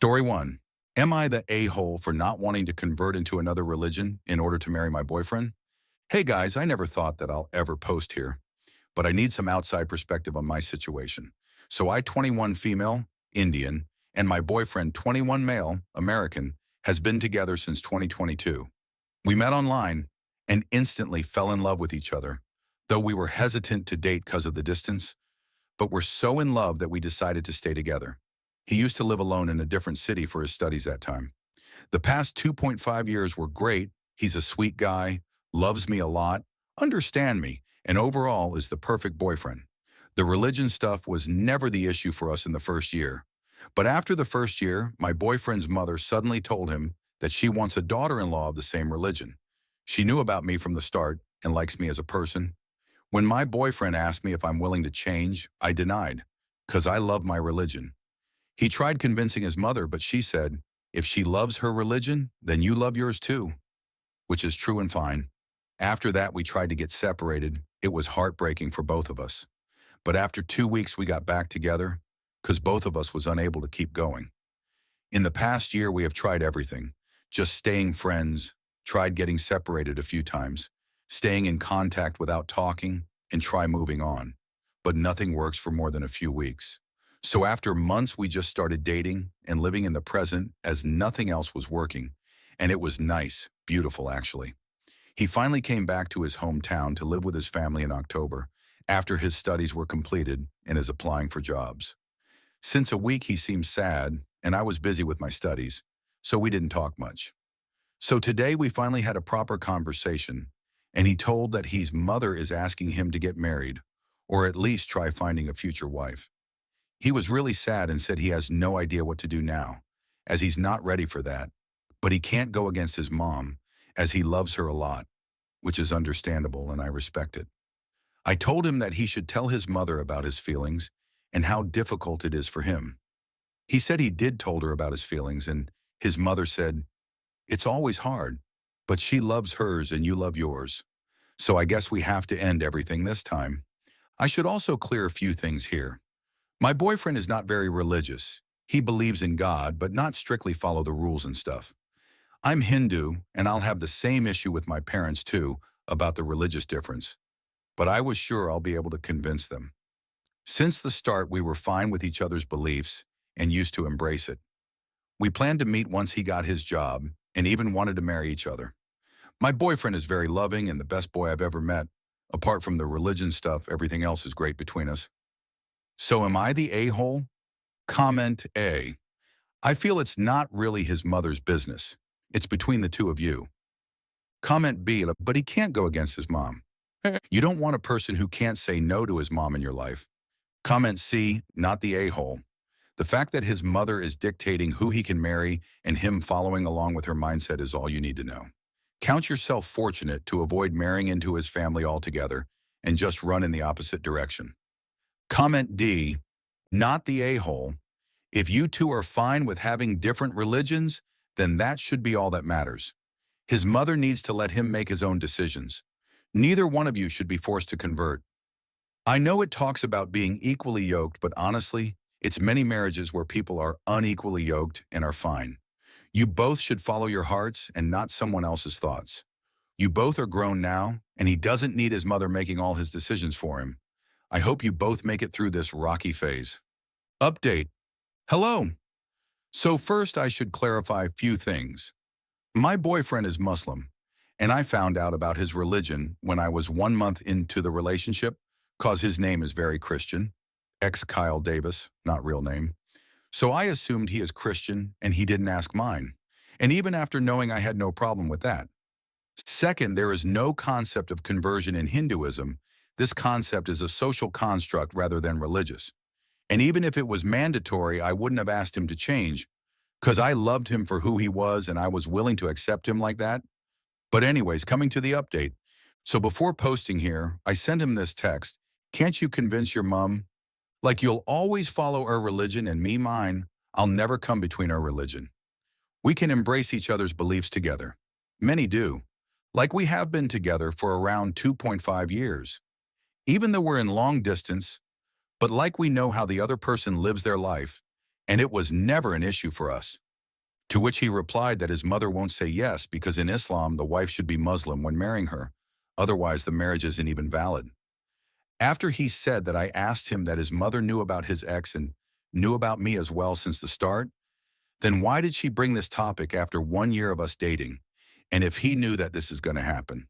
Story 1. Am I the a-hole for not wanting to convert into another religion in order to marry my boyfriend? Hey guys, I never thought that I'll ever post here, but I need some outside perspective on my situation. So I, 21 female, Indian, and my boyfriend, 21 male, American, has been together since 2022. We met online and instantly fell in love with each other, though we were hesitant to date because of the distance, but we're so in love that we decided to stay together. He used to live alone in a different city for his studies that time. The past 2.5 years were great. He's a sweet guy, loves me a lot, understand me, and overall is the perfect boyfriend. The religion stuff was never the issue for us in the first year. But after the first year, my boyfriend's mother suddenly told him that she wants a daughter-in-law of the same religion. She knew about me from the start and likes me as a person. When my boyfriend asked me if I'm willing to change, I denied, because I love my religion. He tried convincing his mother, but she said, if she loves her religion, then you love yours too, which is true and fine. After that, we tried to get separated. It was heartbreaking for both of us. But after 2 weeks, we got back together because both of us was unable to keep going. In the past year, we have tried everything, just staying friends, tried getting separated a few times, staying in contact without talking, and try moving on. But nothing works for more than a few weeks. So after months, we just started dating and living in the present as nothing else was working. And it was nice, beautiful actually. He finally came back to his hometown to live with his family in October after his studies were completed and is applying for jobs. Since a week, he seemed sad and I was busy with my studies, so we didn't talk much. So today we finally had a proper conversation and he told that his mother is asking him to get married or at least try finding a future wife. He was really sad and said he has no idea what to do now, as he's not ready for that, but he can't go against his mom, as he loves her a lot, which is understandable and I respect it. I told him that he should tell his mother about his feelings and how difficult it is for him. He said he did told her about his feelings and his mother said, it's always hard, but she loves hers and you love yours. So I guess we have to end everything this time. I should also clear a few things here. My boyfriend is not very religious. He believes in God, but not strictly follow the rules and stuff. I'm Hindu, and I'll have the same issue with my parents too about the religious difference. But I was sure I'll be able to convince them. Since the start, we were fine with each other's beliefs and used to embrace it. We planned to meet once he got his job and even wanted to marry each other. My boyfriend is very loving and the best boy I've ever met. Apart from the religion stuff, everything else is great between us. So am I the a-hole? Comment A. I feel it's not really his mother's business. It's between the two of you. Comment B. But he can't go against his mom. You don't want a person who can't say no to his mom in your life. Comment C. Not the a-hole. The fact that his mother is dictating who he can marry and him following along with her mindset is all you need to know. Count yourself fortunate to avoid marrying into his family altogether and just run in the opposite direction. Comment D, not the a-hole. If you two are fine with having different religions, then that should be all that matters. His mother needs to let him make his own decisions. Neither one of you should be forced to convert. I know it talks about being equally yoked, but honestly, it's many marriages where people are unequally yoked and are fine. You both should follow your hearts and not someone else's thoughts. You both are grown now, and he doesn't need his mother making all his decisions for him. I hope you both make it through this rocky phase. Update. Hello. So first I should clarify a few things. My boyfriend is Muslim, and I found out about his religion when I was 1 month into the relationship, cause his name is very Christian. Kyle Davis, not real name. So I assumed he is Christian and he didn't ask mine. And even after knowing I had no problem with that. Second, there is no concept of conversion in Hinduism. This concept is a social construct rather than religious. And even if it was mandatory, I wouldn't have asked him to change, because I loved him for who he was and I was willing to accept him like that. But anyways, coming to the update. So before posting here, I sent him this text. Can't you convince your mom? Like you'll always follow our religion and me mine. I'll never come between our religion. We can embrace each other's beliefs together. Many do. Like we have been together for around 2.5 years. Even though we're in long distance, but like we know how the other person lives their life, and it was never an issue for us. To which he replied that his mother won't say yes because in Islam, the wife should be Muslim when marrying her. Otherwise, the marriage isn't even valid. After he said that, I asked him that his mother knew about his ex and knew about me as well since the start. Then why did she bring this topic after 1 year of us dating? And if he knew that this is going to happen?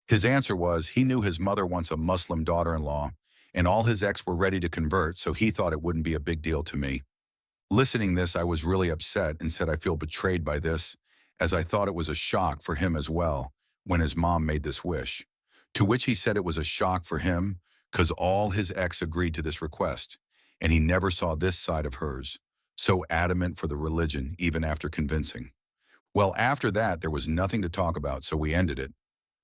His answer was he knew his mother wants a Muslim daughter-in-law, and all his ex were ready to convert, so he thought it wouldn't be a big deal to me. Listening this, I was really upset and said I feel betrayed by this, as I thought it was a shock for him as well when his mom made this wish. To which he said it was a shock for him because all his ex agreed to this request, and he never saw this side of hers, so adamant for the religion even after convincing. Well, after that, there was nothing to talk about, so we ended it.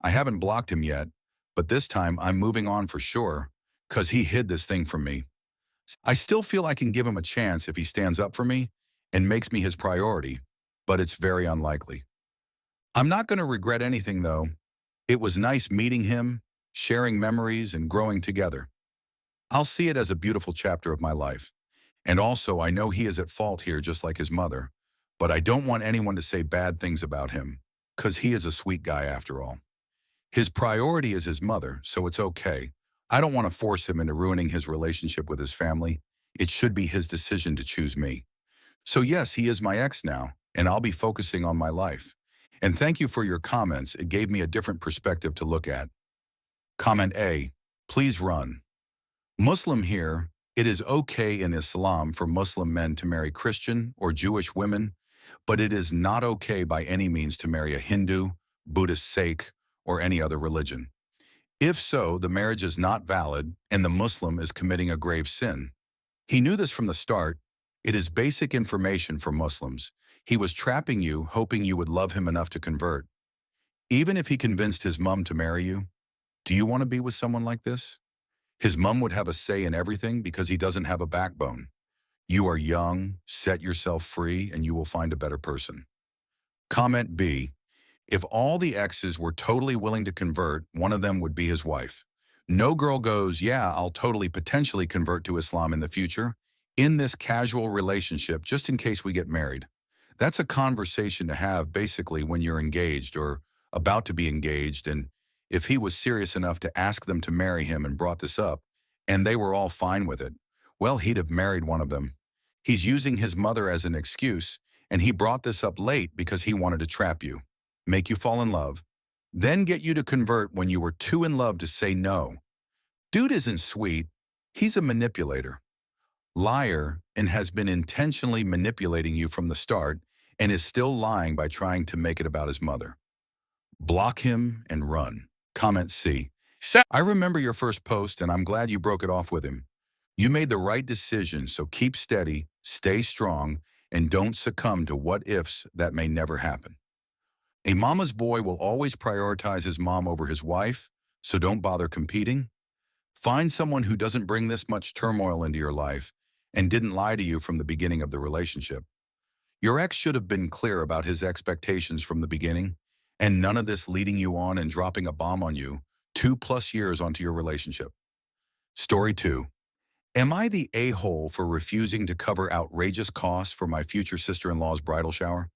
I haven't blocked him yet, but this time I'm moving on for sure, because he hid this thing from me. I still feel I can give him a chance if he stands up for me and makes me his priority, but it's very unlikely. I'm not going to regret anything, though. It was nice meeting him, sharing memories, and growing together. I'll see it as a beautiful chapter of my life. And also, I know he is at fault here just like his mother, but I don't want anyone to say bad things about him, because he is a sweet guy after all. His priority is his mother, so it's okay. I don't want to force him into ruining his relationship with his family. It should be his decision to choose me. So yes, he is my ex now, and I'll be focusing on my life. And thank you for your comments. It gave me a different perspective to look at. Comment A, please run. Muslim here, it is okay in Islam for Muslim men to marry Christian or Jewish women, but it is not okay by any means to marry a Hindu, Buddhist, Sikh, or any other religion. If so, the marriage is not valid and the Muslim is committing a grave sin. He knew this from the start. It is basic information for Muslims. He was trapping you, hoping you would love him enough to convert. Even if he convinced his mom to marry you, do you want to be with someone like this? His mom would have a say in everything because he doesn't have a backbone. You are young, set yourself free, and you will find a better person. Comment B, if all the exes were totally willing to convert, one of them would be his wife. No girl goes, yeah, I'll totally potentially convert to Islam in the future, in this casual relationship, just in case we get married. That's a conversation to have basically when you're engaged or about to be engaged, and if he was serious enough to ask them to marry him and brought this up, and they were all fine with it, well, he'd have married one of them. He's using his mother as an excuse, and he brought this up late because he wanted to trap you, make you fall in love, then get you to convert when you were too in love to say no. Dude isn't sweet. He's a manipulator, liar, and has been intentionally manipulating you from the start and is still lying by trying to make it about his mother. Block him and run. Comment C. I remember your first post and I'm glad you broke it off with him. You made the right decision, so keep steady, stay strong, and don't succumb to what-ifs that may never happen. A mama's boy will always prioritize his mom over his wife, so don't bother competing. Find someone who doesn't bring this much turmoil into your life and didn't lie to you from the beginning of the relationship. Your ex should have been clear about his expectations from the beginning, and none of this leading you on and dropping a bomb on you 2+ years onto your relationship. Story 2. Am I the a-hole for refusing to cover outrageous costs for my future sister-in-law's bridal shower?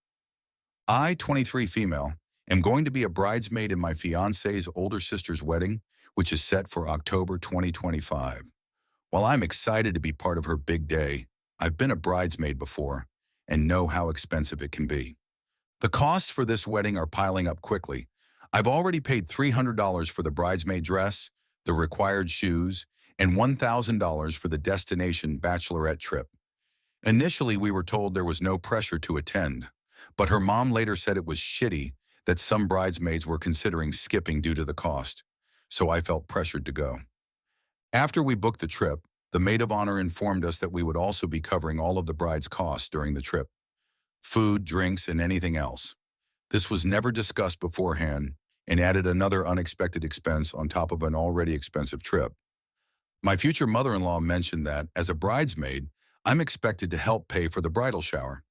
I, 23 female, am going to be a bridesmaid in my fiance's older sister's wedding, which is set for October 2025. While I'm excited to be part of her big day, I've been a bridesmaid before and know how expensive it can be. The costs for this wedding are piling up quickly. I've already paid $300 for the bridesmaid dress, the required shoes, and $1,000 for the destination bachelorette trip. Initially, we were told there was no pressure to attend, but her mom later said it was shitty that some bridesmaids were considering skipping due to the cost, so I felt pressured to go. After we booked the trip, the maid of honor informed us that we would also be covering all of the bride's costs during the trip: food, drinks, and anything else. This was never discussed beforehand and added another unexpected expense on top of an already expensive trip. My future mother-in-law mentioned that, as a bridesmaid, I'm expected to help pay for the bridal shower.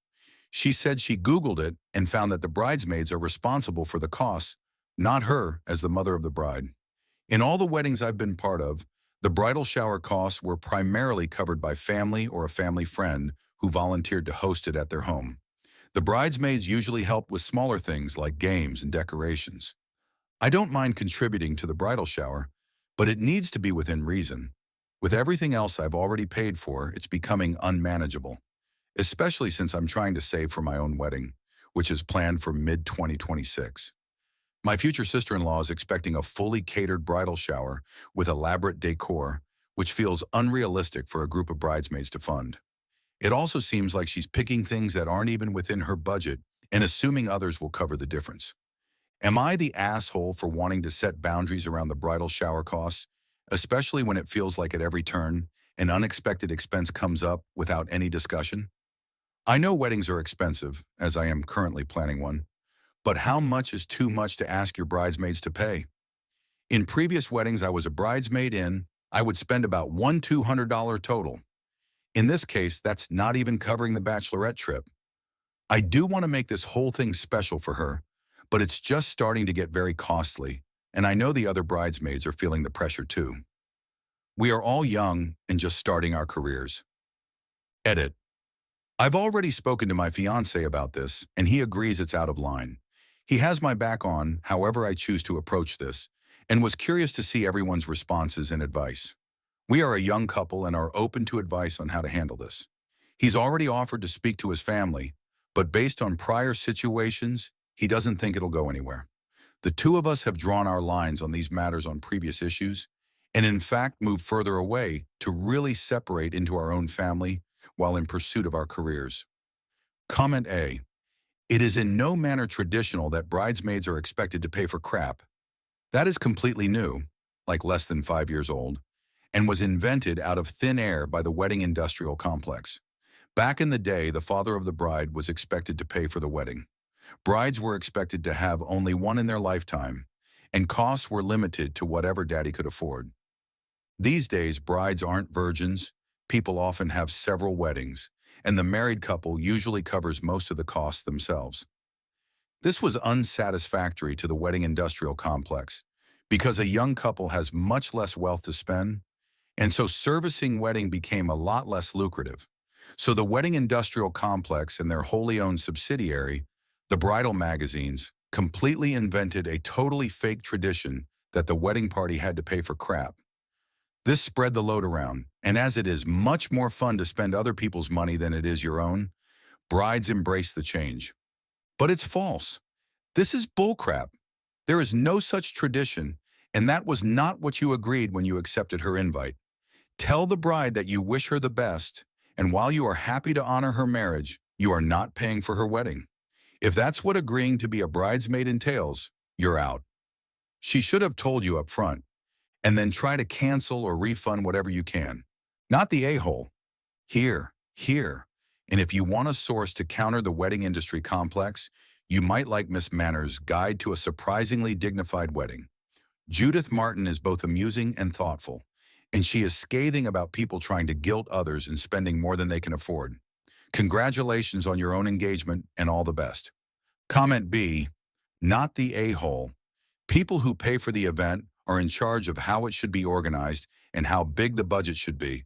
She said she Googled it and found that the bridesmaids are responsible for the costs, not her as the mother of the bride. In all the weddings I've been part of, the bridal shower costs were primarily covered by family or a family friend who volunteered to host it at their home. The bridesmaids usually help with smaller things like games and decorations. I don't mind contributing to the bridal shower, but it needs to be within reason. With everything else I've already paid for, it's becoming unmanageable, especially since I'm trying to save for my own wedding, which is planned for mid-2026. My future sister-in-law is expecting a fully catered bridal shower with elaborate decor, which feels unrealistic for a group of bridesmaids to fund. It also seems like she's picking things that aren't even within her budget and assuming others will cover the difference. Am I the asshole for wanting to set boundaries around the bridal shower costs, especially when it feels like at every turn, an unexpected expense comes up without any discussion? I know weddings are expensive, as I am currently planning one, but how much is too much to ask your bridesmaids to pay? In previous weddings I was a bridesmaid in, I would spend about $200 total. In this case, that's not even covering the bachelorette trip. I do want to make this whole thing special for her, but it's just starting to get very costly, and I know the other bridesmaids are feeling the pressure too. We are all young and just starting our careers. Edit. I've already spoken to my fiancé about this, and he agrees it's out of line. He has my back on however I choose to approach this, and was curious to see everyone's responses and advice. We are a young couple and are open to advice on how to handle this. He's already offered to speak to his family, but based on prior situations, he doesn't think it'll go anywhere. The two of us have drawn our lines on these matters on previous issues, and in fact moved further away to really separate into our own family while in pursuit of our careers. Comment A. It is in no manner traditional that bridesmaids are expected to pay for crap. That is completely new, like less than 5 years old, and was invented out of thin air by the wedding industrial complex. Back in the day, the father of the bride was expected to pay for the wedding. Brides were expected to have only one in their lifetime, and costs were limited to whatever daddy could afford. These days, brides aren't virgins, people often have several weddings, and the married couple usually covers most of the costs themselves. This was unsatisfactory to the wedding industrial complex because a young couple has much less wealth to spend, and so servicing wedding became a lot less lucrative. So the wedding industrial complex and their wholly owned subsidiary, the bridal magazines, completely invented a totally fake tradition that the wedding party had to pay for crap. This spread the load around, and as it is much more fun to spend other people's money than it is your own, brides embrace the change. But it's false. This is bullcrap. There is no such tradition, and that was not what you agreed when you accepted her invite. Tell the bride that you wish her the best, and while you are happy to honor her marriage, you are not paying for her wedding. If that's what agreeing to be a bridesmaid entails, you're out. She should have told you up front, and then try to cancel or refund whatever you can. Not the a-hole. Here. And if you want a source to counter the wedding industry complex, you might like Miss Manner's Guide to a Surprisingly Dignified Wedding. Judith Martin is both amusing and thoughtful, and she is scathing about people trying to guilt others in spending more than they can afford. Congratulations on your own engagement and all the best. Comment B, not the a-hole. People who pay for the event are in charge of how it should be organized and how big the budget should be.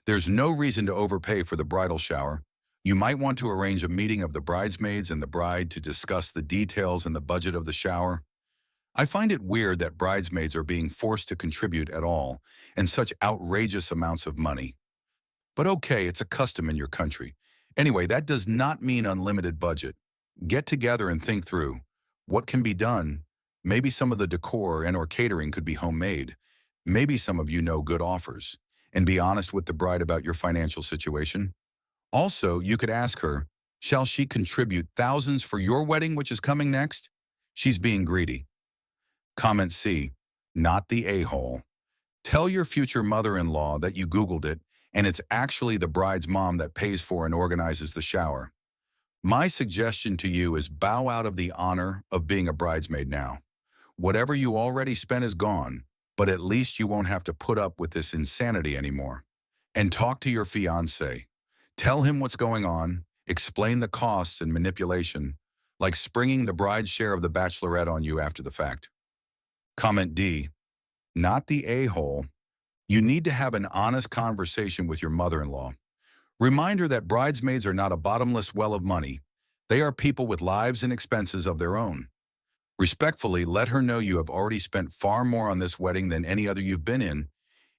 There's no reason to overpay for the bridal shower. You might want to arrange a meeting of the bridesmaids and the bride to discuss the details and the budget of the shower. I find it weird that bridesmaids are being forced to contribute at all and such outrageous amounts of money. But okay, it's a custom in your country. Anyway, that does not mean unlimited budget. Get together and think through what can be done. Maybe some of the decor and or catering could be homemade. Maybe some of you know good offers. And be honest with the bride about your financial situation. Also, you could ask her, shall she contribute thousands for your wedding, which is coming next? She's being greedy. Comment C, not the a-hole. Tell your future mother-in-law that you Googled it, and it's actually the bride's mom that pays for and organizes the shower. My suggestion to you is bow out of the honor of being a bridesmaid now. Whatever you already spent is gone, but at least you won't have to put up with this insanity anymore. And talk to your fiancé. Tell him what's going on, explain the costs and manipulation, like springing the bride's share of the bachelorette on you after the fact. Comment D, not the a-hole. You need to have an honest conversation with your mother-in-law. Remind her that bridesmaids are not a bottomless well of money. They are people with lives and expenses of their own. Respectfully, let her know you have already spent far more on this wedding than any other you've been in,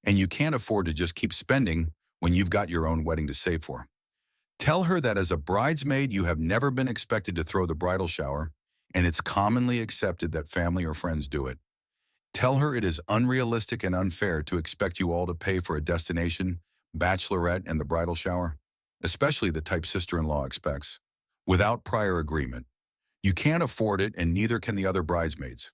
and you can't afford to just keep spending when you've got your own wedding to save for. Tell her that as a bridesmaid, you have never been expected to throw the bridal shower, and it's commonly accepted that family or friends do it. Tell her it is unrealistic and unfair to expect you all to pay for a destination, bachelorette, and the bridal shower, especially the type sister-in-law expects, without prior agreement. You can't afford it, and neither can the other bridesmaids.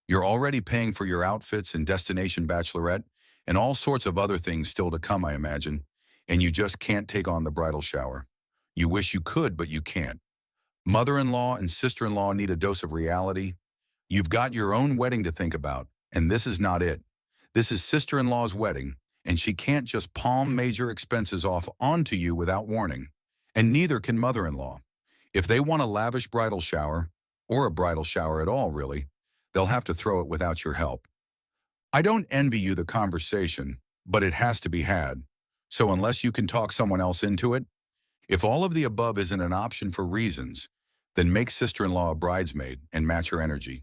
You're already paying for your outfits and destination bachelorette, and all sorts of other things still to come, I imagine, and you just can't take on the bridal shower. You wish you could, but you can't. Mother-in-law and sister-in-law need a dose of reality. You've got your own wedding to think about, and this is not it. This is sister-in-law's wedding, and she can't just palm major expenses off onto you without warning. And neither can mother-in-law. If they want a lavish bridal shower, or a bridal shower at all, really, they'll have to throw it without your help. I don't envy you the conversation, but it has to be had. So unless you can talk someone else into it, if all of the above isn't an option for reasons, then make sister-in-law a bridesmaid and match her energy.